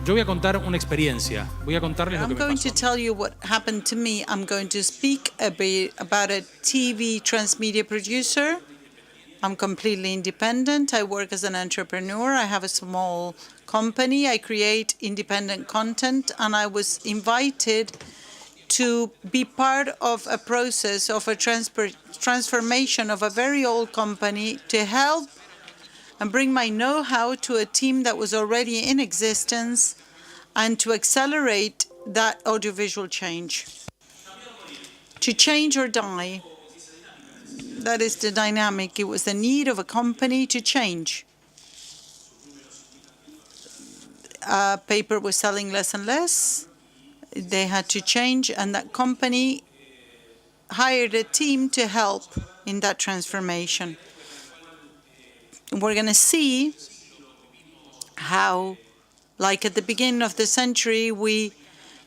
Yo voy a contar una experiencia. Voy a contarles lo que I'm me going to pasó. tell you what happened to me. I'm going to speak a bit about a TV transmedia producer. I'm completely independent. I work as an entrepreneur. I have a small company. I create independent content, and I was invited to be part of a process of a transformation of a very old company to help and bring my know-how to a team that was already in existence and to accelerate that audiovisual change. To change or die, that is the dynamic. It was the need of a company to change. Paper was selling less and less. They had to change, and that company hired a team to help in that transformation. We're going to see how, like at the beginning of the century, we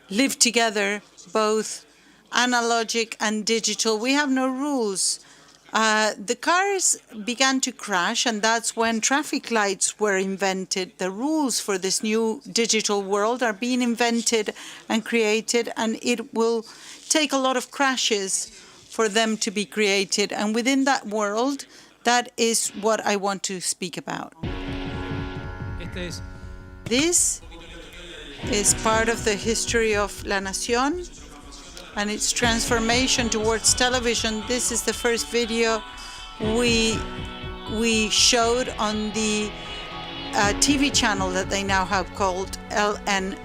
lived together, both analogic and digital. We have no rules. The cars began to crash, and that's when traffic lights were invented. The rules for this new digital world are being invented and created, and it will take a lot of crashes for them to be created. And within that world, that is what I want to speak about. This is part of the history of La Nación and its transformation towards television. This is the first video we showed on the TV channel that they now have called LN+.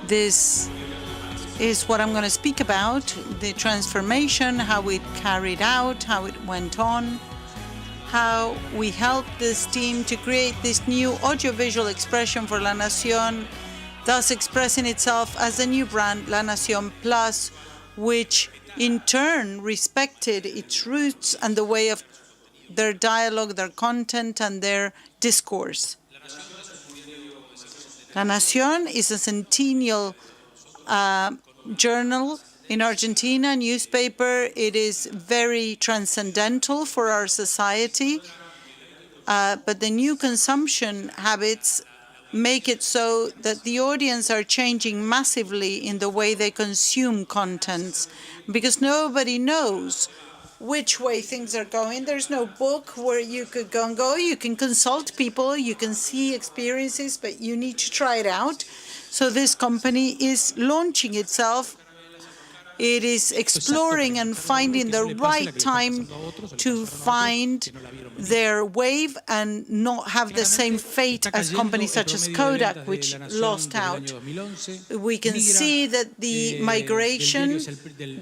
This is what I'm going to speak about, the transformation, how it carried out, how it went on, how we helped this team to create this new audiovisual expression for La Nación, thus expressing itself as a new brand, La Nación Plus, which in turn respected its roots and the way of their dialogue, their content, and their discourse. La Nación is a centennial journal in Argentina, newspaper. It is very transcendental for our society, but the new consumption habits make it so that the audience are changing massively in the way they consume contents, because nobody knows which way things are going. There's no book where you could go and go. You can consult people, you can see experiences, but you need to try it out. So this company is launching itself. It is exploring and finding the right time to find their wave and not have the same fate as companies such as Kodak, which lost out. We can see that the migration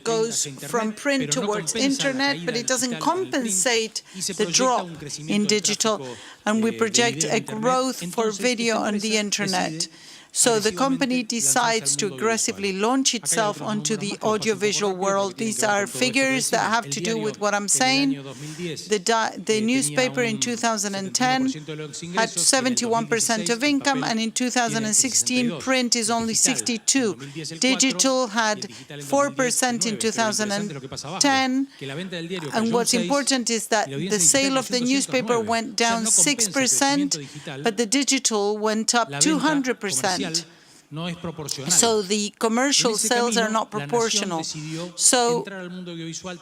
goes from print towards internet, but it doesn't compensate the drop in digital. And we project a growth for video on the internet. So the company decides to aggressively launch itself onto the audiovisual world. These are figures that have to do with what I'm saying. The newspaper in 2010 had 71% of income, and in 2016, print is only 62%. Digital had 4% in 2010. And what's important is that the sale of the newspaper went down 6%, but the digital went up 200%. So the commercial sales are not proportional. So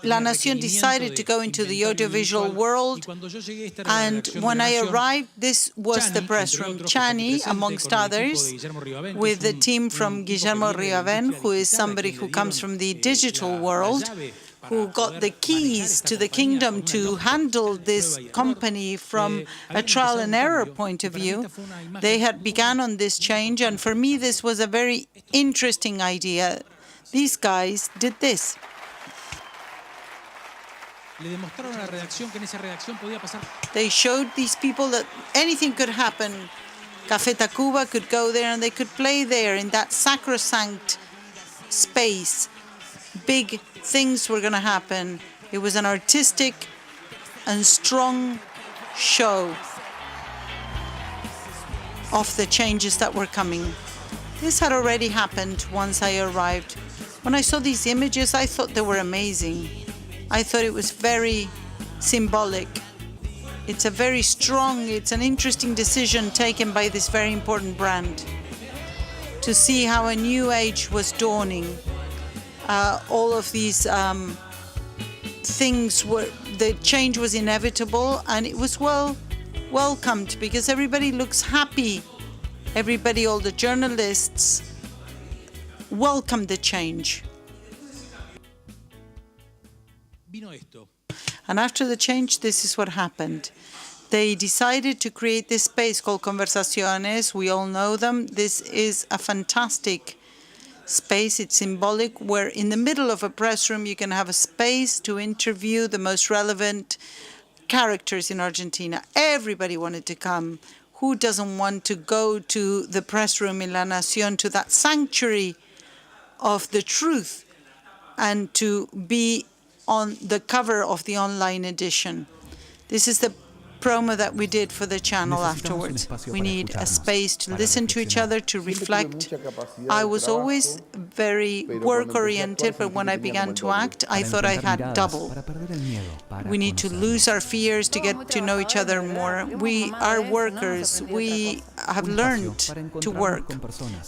La Nación decided to go into the audiovisual world, and when I arrived, this was the press room. Chani, amongst others, with the team from Guillermo Riaven, who is somebody who comes from the digital world, who got the keys to the kingdom to handle this company from a trial and error point of view. They had begun on this change, and for me this was a very interesting idea. These guys did this. They showed these people that anything could happen. Café Tacuba could go there and they could play there in that sacrosanct space. Big things were going to happen. It was an artistic and strong show of the changes that were coming. This had already happened once I arrived. When I saw these images, I thought they were amazing. I thought it was very symbolic. It's an interesting decision taken by this very important brand to see how a new age was dawning. All of these things the change was inevitable, and it was welcomed because everybody looks happy. Everybody, all the journalists, welcomed the change. And after the change, this is what happened. They decided to create this space called Conversaciones. We all know them. This is a fantastic space. It's symbolic, where in the middle of a press room you can have a space to interview the most relevant characters in Argentina. Everybody wanted to come. Who doesn't want to go to the press room in La Nación, to that sanctuary of the truth, and to be on the cover of the online edition? This is the promo that we did for the channel afterwards. We need a space to listen to each other, to reflect. I was always very work-oriented, but when I began to act, I thought I had double. We need to lose our fears to get to know each other more. We are workers. We have learned to work.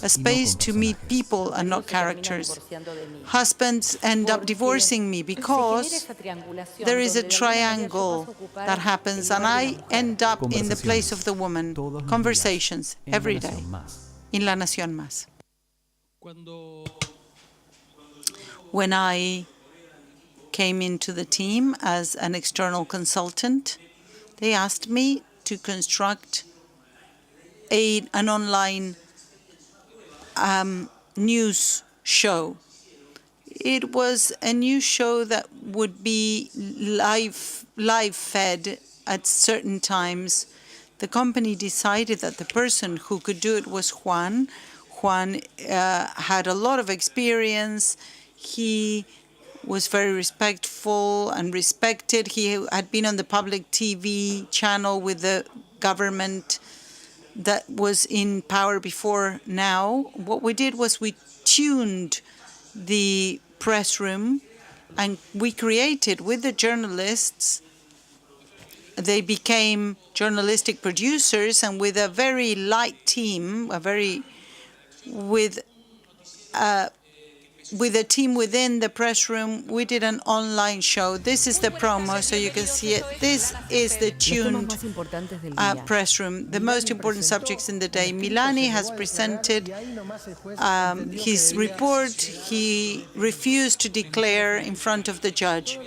A space to meet people and not characters. Husbands end up divorcing me because there is a triangle that happens, and I end up in the place of the woman. Conversations every day in La Nación Más. When I came into the team as an external consultant, they asked me to construct an online news show. It was a news show that would be live fed at certain times. The company decided that the person who could do it was Juan. Juan had a lot of experience. He was very respectful and respected. He had been on the public TV channel with the government that was in power before now. What we did was we tuned the press room, and we created with the journalists. They became journalistic producers, and with a very light team, with a team within the press room, we did an online show. This is the promo, so you can see it. This is the tuned press room. The most important subjects in the day. Milani has presented his report. He refused to declare in front of the judge.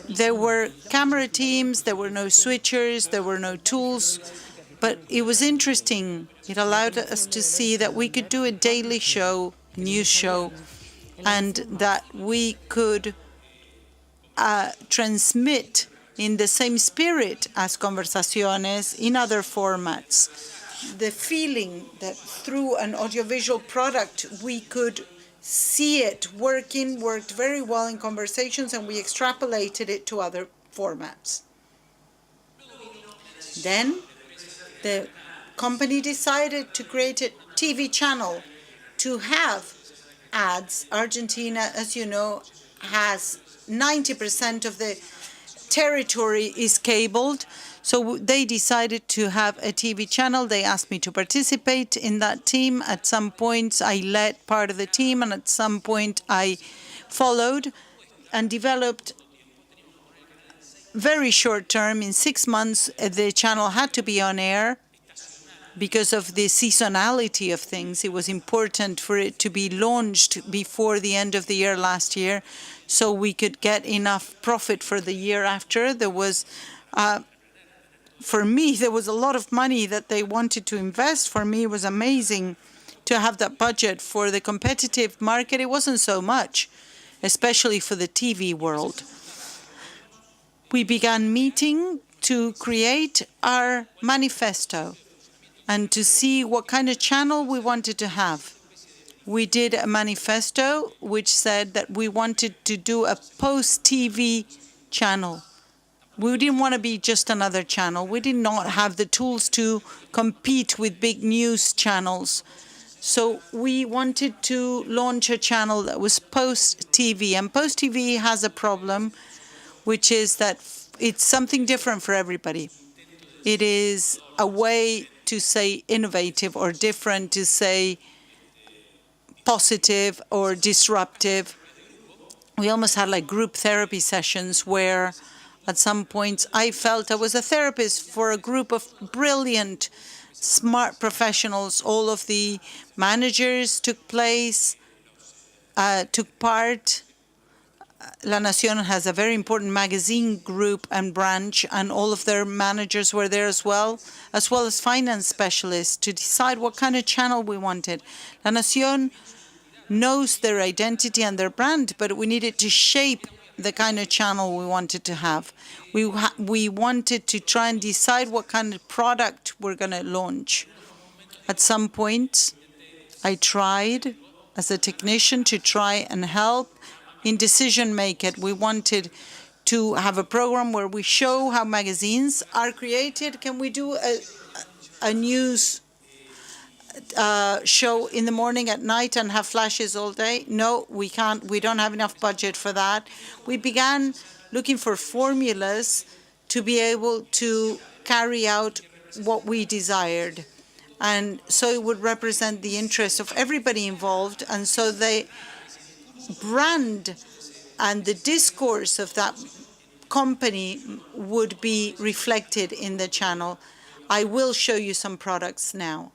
There were camera teams, there were no switchers, there were no tools, but it was interesting. It allowed us to see that we could do a daily show, news show, and that we could transmit in the same spirit as Conversaciones in other formats. The feeling that through an audiovisual product we could see it worked very well in Conversations, and we extrapolated it to other formats. Then the company decided to create a TV channel to have ads. Argentina, as you know, has 90% of the territory is cabled. So they decided to have a TV channel. They asked me to participate in that team. At some points, I led part of the team, and at some point, I followed and developed very short term. In 6 months, the channel had to be on air because of the seasonality of things. It was important for it to be launched before the end of the year last year. so we could get enough profit for the year after. There was, for me, there was a lot of money that they wanted to invest. For me, it was amazing to have that budget. For the competitive market, it wasn't so much, especially for the TV world. We began meeting to create our manifesto and to see what kind of channel we wanted to have. We did a manifesto which said that we wanted to do a post-TV channel. We didn't want to be just another channel. We did not have the tools to compete with big news channels. So we wanted to launch a channel that was post-TV. And post-TV has a problem, which is that it's something different for everybody. It is a way to say innovative or different, to say positive or disruptive. We almost had like group therapy sessions where at some points I felt I was a therapist for a group of brilliant, smart professionals. All of the managers took part. La Nación has a very important magazine group and branch, and all of their managers were there as well as finance specialists, to decide what kind of channel we wanted. La Nación knows their identity and their brand, but we needed to shape the kind of channel we wanted to have. We wanted to try and decide what kind of product we're going to launch. At some point, I tried as a technician to try and help in decision-making. We wanted to have a program where we show how magazines are created. Can we do a news show in the morning, at night, and have flashes all day? No, we can't. We don't have enough budget for that. We began looking for formulas to be able to carry out what we desired. And so it would represent the interest of everybody involved. And so the brand and the discourse of that company would be reflected in the channel. I will show you some products now.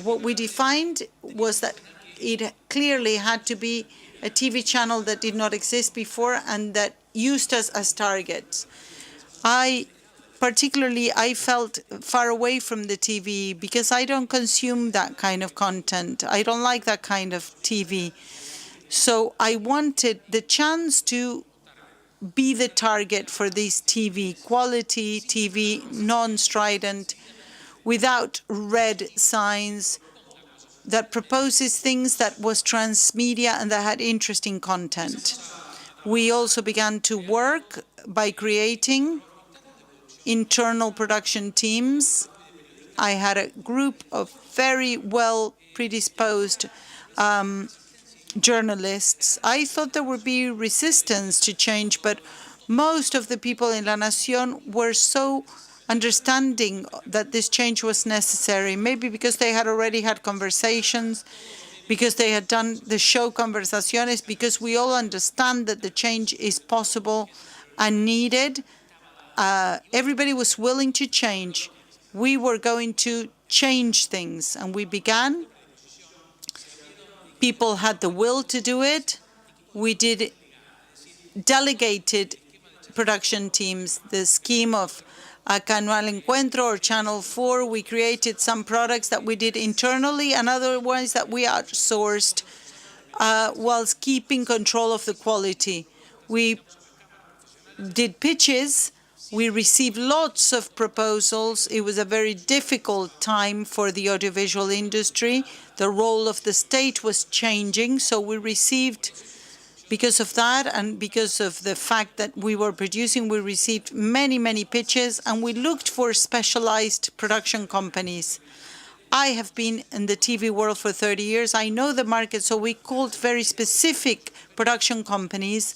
What we defined was that it clearly had to be a TV channel that did not exist before and that used us as targets. I felt far away from the TV because I don't consume that kind of content. I don't like that kind of TV. So I wanted the chance to be the target for this TV, quality TV, non-strident, without red signs, that proposes things that was transmedia and that had interesting content. We also began to work by creating internal production teams. I had a group of very well predisposed journalists. I thought there would be resistance to change, but most of the people in La Nación were so understanding that this change was necessary, maybe because they had already had conversations, because they had done the show Conversaciones, because we all understand that the change is possible and needed. Everybody was willing to change. We were going to change things, and we began. People had the will to do it. We did delegated production teams, the scheme of Canal Encuentro or Channel 4. We created some products that we did internally and other ones that we outsourced whilst keeping control of the quality. We did pitches. We received lots of proposals. It was a very difficult time for the audiovisual industry. The role of the state was changing, so we received, because of that and because of the fact that we were producing, we received many, many pitches, and we looked for specialized production companies. I have been in the TV world for 30 years. I know the market, so we called very specific production companies.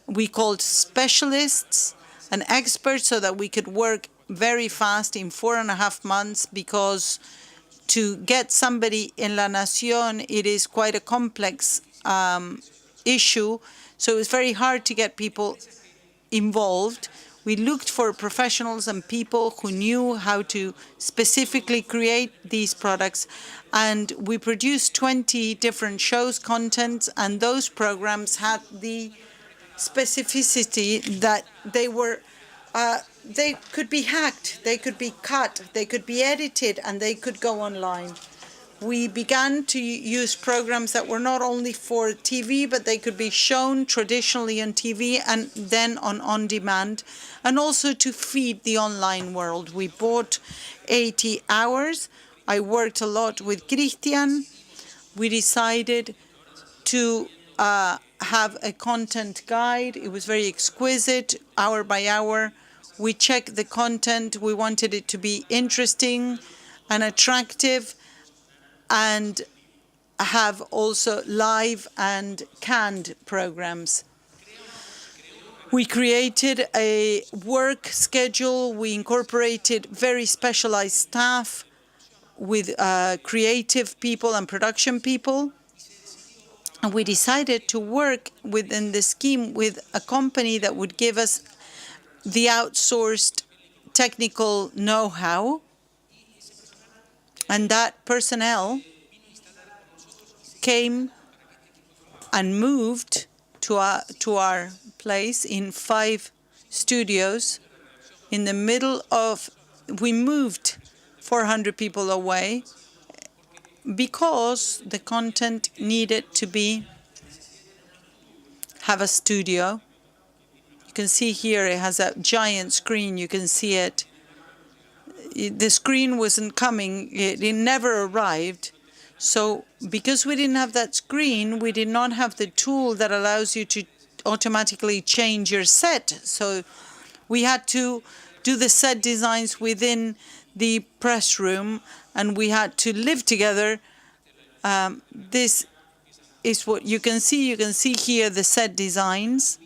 We called specialists and experts so that we could work very fast in 4.5 months, because to get somebody in La Nación, it is quite a complex issue. So it was very hard to get people involved. We looked for professionals and people who knew how to specifically create these products, and we produced 20 different shows, contents, and those programs had the specificity that they could be hacked, they could be cut, they could be edited, and they could go online. We began to use programs that were not only for TV, but they could be shown traditionally on TV and then on demand, and also to feed the online world. We bought 80 hours. I worked a lot with Christian. We decided to have a content guide. It was very exquisite, hour by hour. We checked the content. We wanted it to be interesting and attractive, and have also live and canned programs. We created a work schedule. We incorporated very specialized staff with creative people and production people. And we decided to work within the scheme with a company that would give us the outsourced technical know-how. And that personnel came and moved to our place in 5 studios in the middle of. We moved 400 people away because the content needed to have a studio. You can see here it has a giant screen. You can see it. The screen wasn't coming. It never arrived. So because we didn't have that screen, we did not have the tool that allows you to automatically change your set. So we had to do the set designs within the press room, and we had to live together. This is what you can see. You can see here the set designs.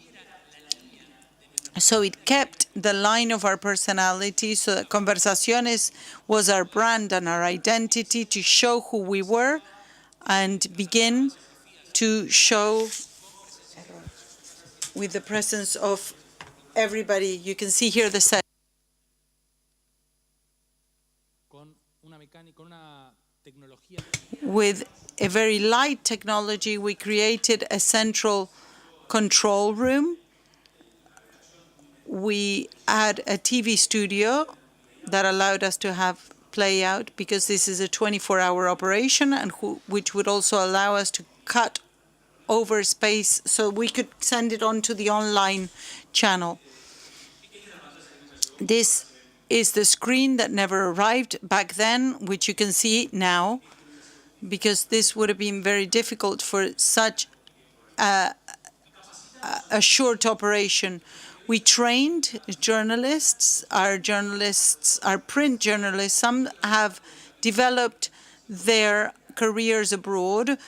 So it kept the line of our personality, so that Conversaciones was our brand and our identity, to show who we were and begin to show with the presence of everybody. You can see here the set. With a very light technology, we created a central control room. We had a TV studio that allowed us to have play out, because this is a 24-hour operation, and which would also allow us to cut over space so we could send it on to the online channel. This is the screen that never arrived back then, which you can see now, because this would have been very difficult for such a short operation. We trained journalists. Our print journalists, some have developed their careers abroad.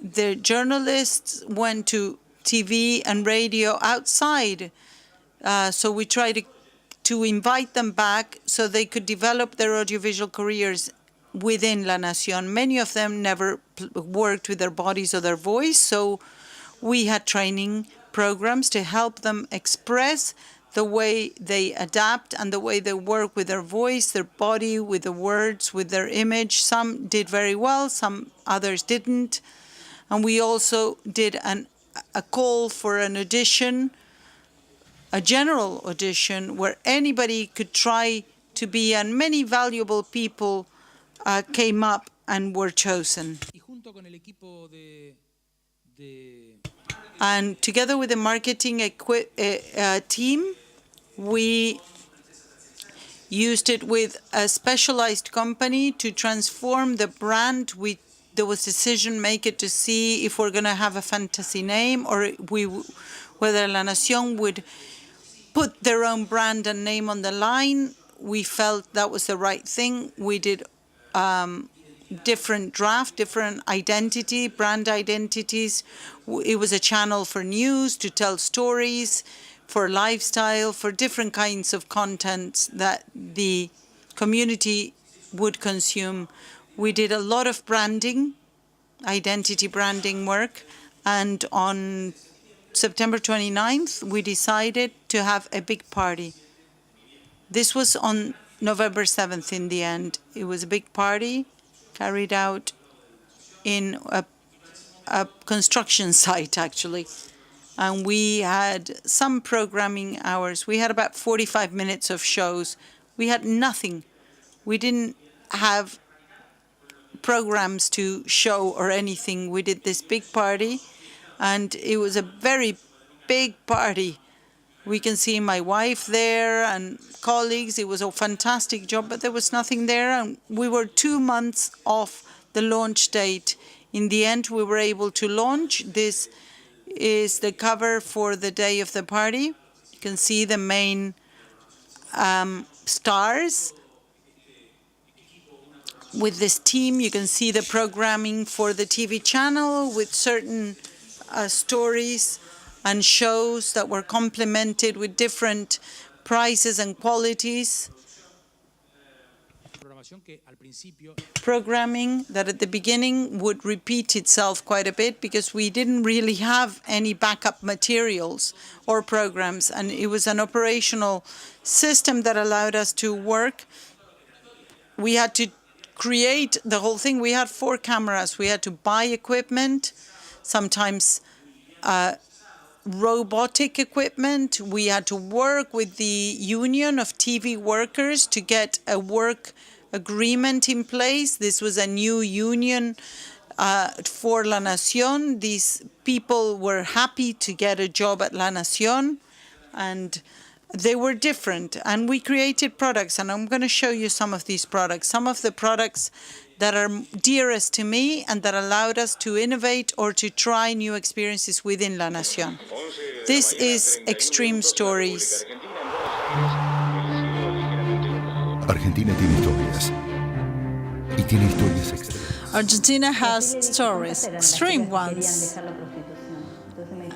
The journalists went to TV and radio outside. So we tried to invite them back so they could develop their audiovisual careers within La Nación. Many of them never worked with their bodies or their voice, so we had training programs to help them express the way they adapt and the way they work with their voice, their body, with the words, with their image. Some did very well, some others didn't. And we also did a call for an audition, a general audition, where anybody could try to be, and many valuable people came up and were chosen. And together with the marketing team, we used it with a specialized company to transform the brand. There was decision maker to see if we're going to have a fantasy name, or whether La Nación would put their own brand and name on the line. We felt that was the right thing. We did different brand identities. It was a channel for news, to tell stories, for lifestyle, for different kinds of contents that the community would consume. We did a lot of branding, identity branding work, and on September 29th, we decided to have a big party. This was on November 7th in the end. It was a big party carried out in a construction site, actually. And we had some programming hours. We had about 45 minutes of shows. We had nothing. We didn't have programs to show or anything. We did this big party, and it was a very big party. We can see my wife there and colleagues. It was a fantastic job, but there was nothing there. And we were 2 months off the launch date. In the end, we were able to launch. This is the cover for the day of the party. You can see the main stars. With this team, you can see the programming for the TV channel with certain stories and shows that were complemented with different prices and qualities. Programming that at the beginning would repeat itself quite a bit because we didn't really have any backup materials or programs, and it was an operational system that allowed us to work. We had to create the whole thing. We had 4 cameras. We had to buy equipment, sometimes robotic equipment. We had to work with the Union of TV Workers to get a work agreement in place. This was a new union for La Nación. These people were happy to get a job at La Nación, and they were different. And we created products, and I'm going to show you some of these products, some of the products that are dearest to me and that allowed us to innovate or to try new experiences within La Nación. This is Extreme Stories. Argentina tiene historias. Y tiene historias extremas. Argentina has stories, extreme ones.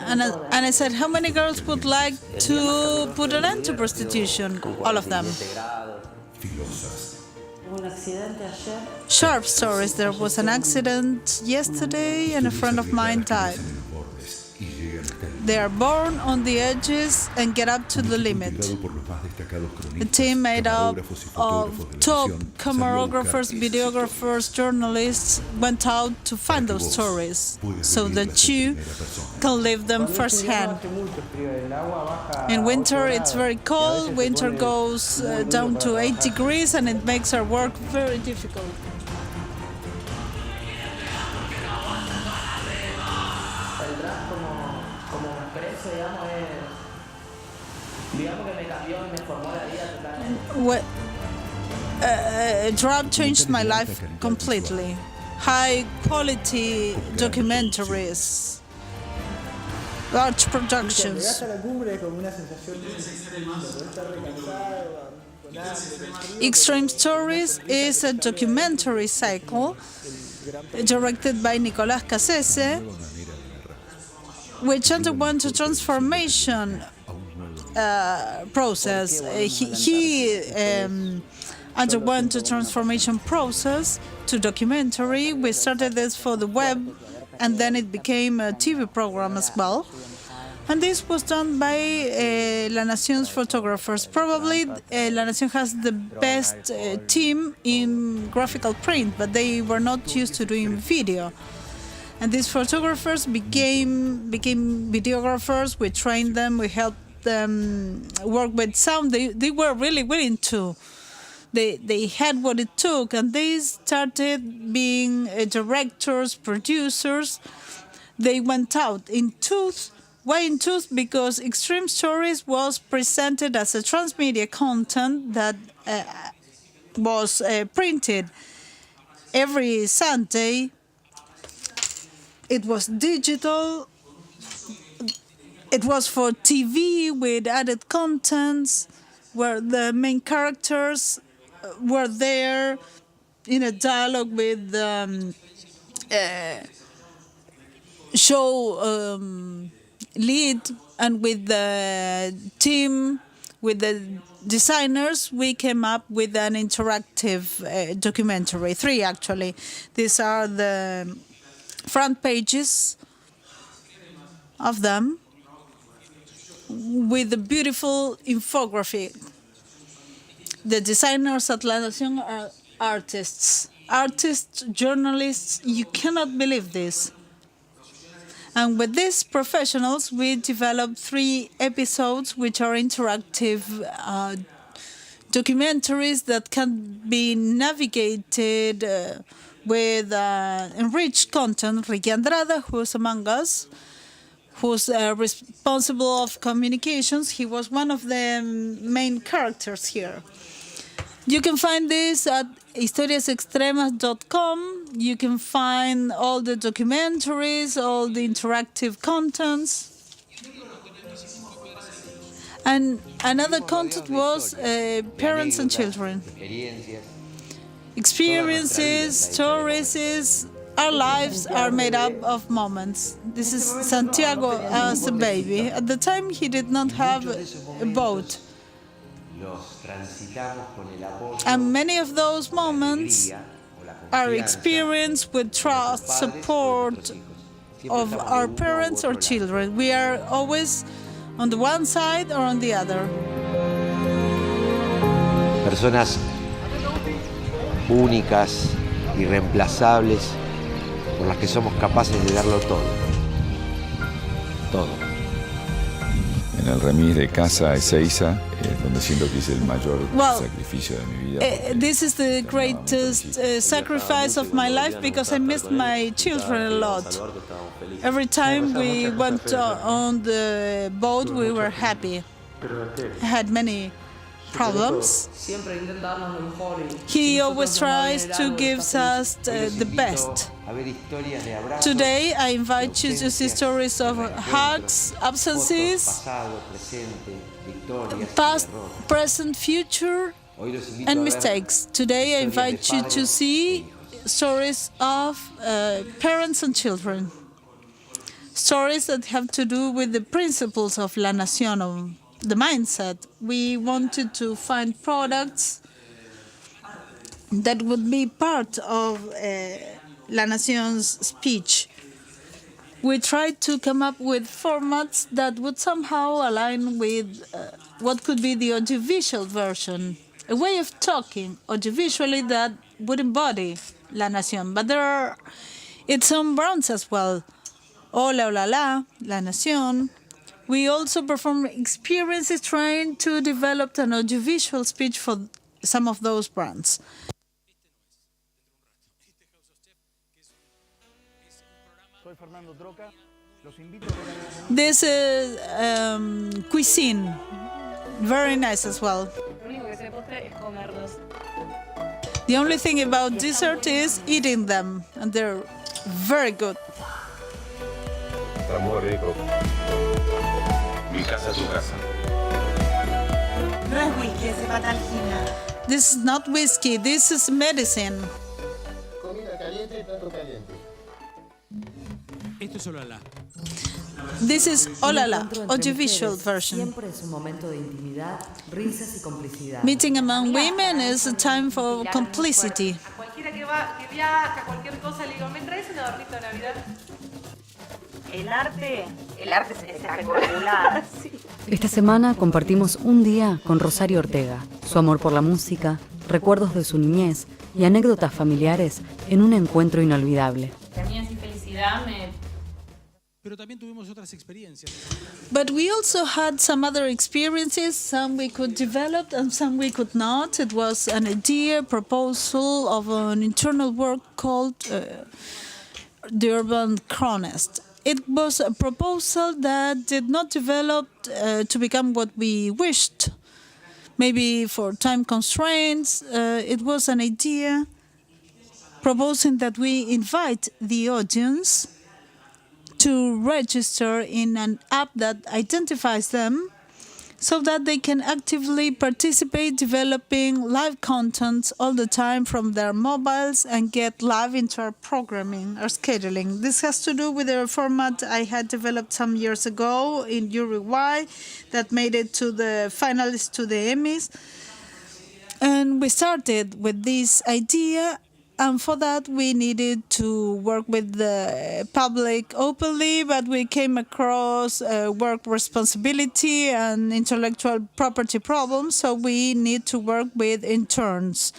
And I said, how many girls would like to put an end to prostitution? All of them. Sharp stories. There was an accident yesterday and a friend of mine died. They are born on the edges and get up to the limit. A team made up of top cameragraphers, videographers, journalists went out to find those stories so that you can live them firsthand. In winter, it's very cold. Winter goes down to 8 degrees and it makes our work very difficult. Drop changed my life completely. High quality documentaries, large productions. Extreme Stories is a documentary cycle directed by Nicolás Cassese, which underwent a transformation process. He underwent a transformation process to documentary. We started this for the web, and then it became a TV program as well. And this was done by La Nación's photographers. Probably La Nación has the best team in graphical print, but they were not used to doing video. And these photographers became videographers. We trained them. We helped them work with sound. They were really willing to. They had what it took, and they started being directors, producers. They went out in tooth. Why in tooth? Because Extreme Stories was presented as a transmedia content that was printed every Sunday. It was digital. It was for TV with added contents where the main characters were there in a dialogue with show lead and with the team, with the designers. We came up with an interactive documentary, 3 actually. These are the front pages of them with a beautiful infographic. The designers at La Nación are artists. Artists, journalists, you cannot believe this. And with these professionals, we developed 3 episodes which are interactive documentaries that can be navigated with enriched content. Ricky Andrade, who's among us, who's responsible of communications, he was one of the main characters here. You can find this at historiasextremas.com. You can find all the documentaries, all the interactive contents. And another content was parents and children. Experiences, stories, our lives are made up of moments. This is Santiago as a baby. At the time, he did not have a boat. And many of those moments are experienced with trust, support of our parents or children. We are always on the one side or on the other. Personas únicas, irreemplazables, por las que somos capaces de darlo todo. Todo. En el remis de Casa Ezeiza, donde siento que hice el mayor sacrificio de mi vida. This is the greatest sacrifice of my life because I missed my children a lot. Every time we went on the boat, we were happy. I had many problems. He always tries to give us the best. Today, I invite you to see stories of hugs, absences, past, present, future, and mistakes. Today, I invite you to see stories of parents and children. Stories that have to do with the principles of La Nación, the mindset. We wanted to find products that would be part of La Nación's speech. We tried to come up with formats that would somehow align with what could be the audiovisual version, a way of talking audiovisually that would embody La Nación. But there are its own brands as well. Hola, hola, La Nación. We also perform experiences trying to develop an audiovisual speech for some of those brands. This is cuisine, very nice as well. The only thing about dessert is eating them, and they're very good. Está muy rico. Mi casa, tu casa. No es whisky, es hepatalgina. This is not whiskey, this is medicine. Comida caliente y plato caliente. Esto es Olala. This is Olala, audiovisual version. Siempre es un momento de intimidad, risas y complicidad. Meeting among women is a time for complicity. A cualquiera que viaja, cualquier cosa, le digo, ¿me traes un adornito de Navidad? El arte es espectacular. Sí. Esta semana compartimos un día con Rosario Ortega, su amor por la música, recuerdos de su niñez y anécdotas familiares en un encuentro inolvidable. También sin felicidad Pero también tuvimos otras experiencias. But we also had some other experiences, some we could develop and some we could not. It was an idea, proposal of an internal work called the Urban Chronist. It was a proposal that did not develop to become what we wished. Maybe for time constraints, it was an idea proposing that we invite the audience to register in an app that identifies them so that they can actively participate developing live content all the time from their mobiles and get live into our programming, our scheduling. This has to do with a format I had developed some years ago in Uruguay that made it to the finalists to the Emmys. And we started with this idea And for that, we needed to work with the public openly, but we came across work responsibility and intellectual property problems, so we need to work with interns.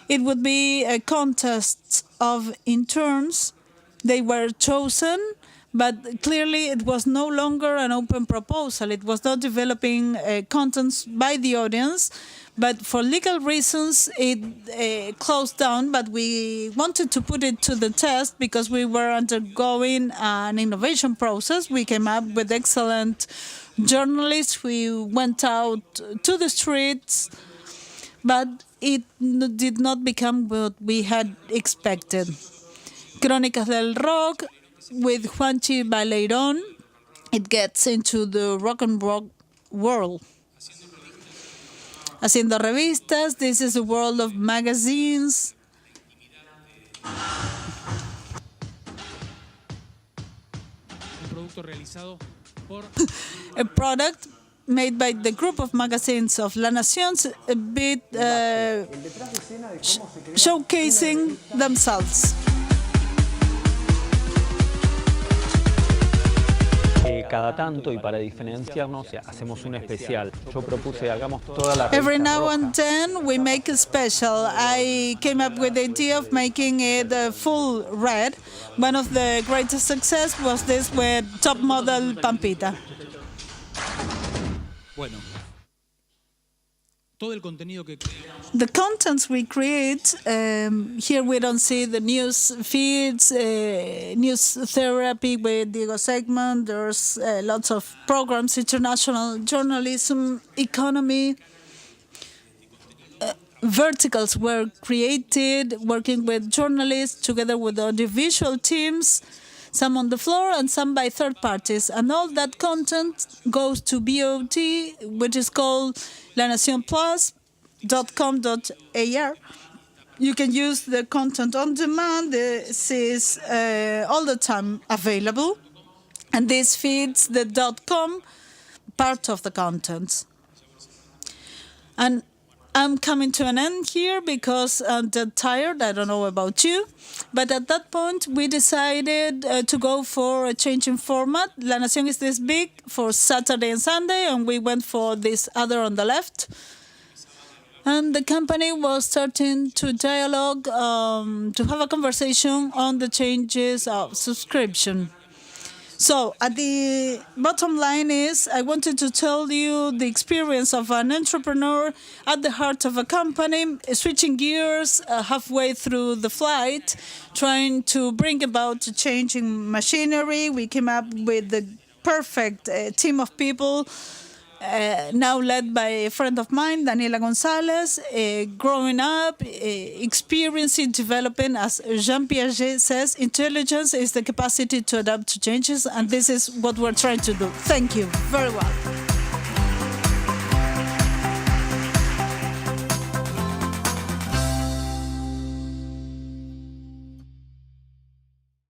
It would be a contest of interns. They were chosen, but clearly it was no longer an open proposal. It was not developing contents by the audience, but for legal reasons it closed down. But we wanted to put it to the test because we were undergoing an innovation process. We came up with excellent journalists. We went out to the streets, but it did not become what we had expected. Crónicas del Rock with Juanchi Baleirón, it gets into the rock and roll world. Haciendo revistas, this is a world of magazines. A product made by the group of magazines of La Nación, a bit showcasing themselves. Cada tanto y para diferenciarnos hacemos un especial. Yo propuse hagamos toda la Every revista now roja. and then we make a special. I came up with the idea of making it full red. One of the greatest success was this with top model Pampita. Bueno, todo el contenido que The contents we create, here we don't see the news feeds, news therapy with Diego Segman. There's lots of programs, international journalism, economy. Verticals were created, working with journalists together with audiovisual teams, some on the floor and some by third parties. And all that content goes to BOT, which is called lanacionplus.com.ar. You can use the content on demand. This is all the time available. And this feeds the .com part of the contents. And I'm coming to an end here because I'm dead tired. I don't know about you. But at that point, we decided to go for a change in format. La Nación is this big for Saturday and Sunday, and we went for this other on the left. And the company was starting to dialogue, to have a conversation on the changes of subscription. So at the bottom line is, I wanted to tell you the experience of an entrepreneur at the heart of a company, switching gears halfway through the flight, trying to bring about a change in machinery. We came up with the perfect team of people, now led by a friend of mine, Daniela Gonzalez, growing up, experiencing, developing, as Jean Piaget says, intelligence is the capacity to adapt to changes, and this is what we're trying to do. Thank you very well.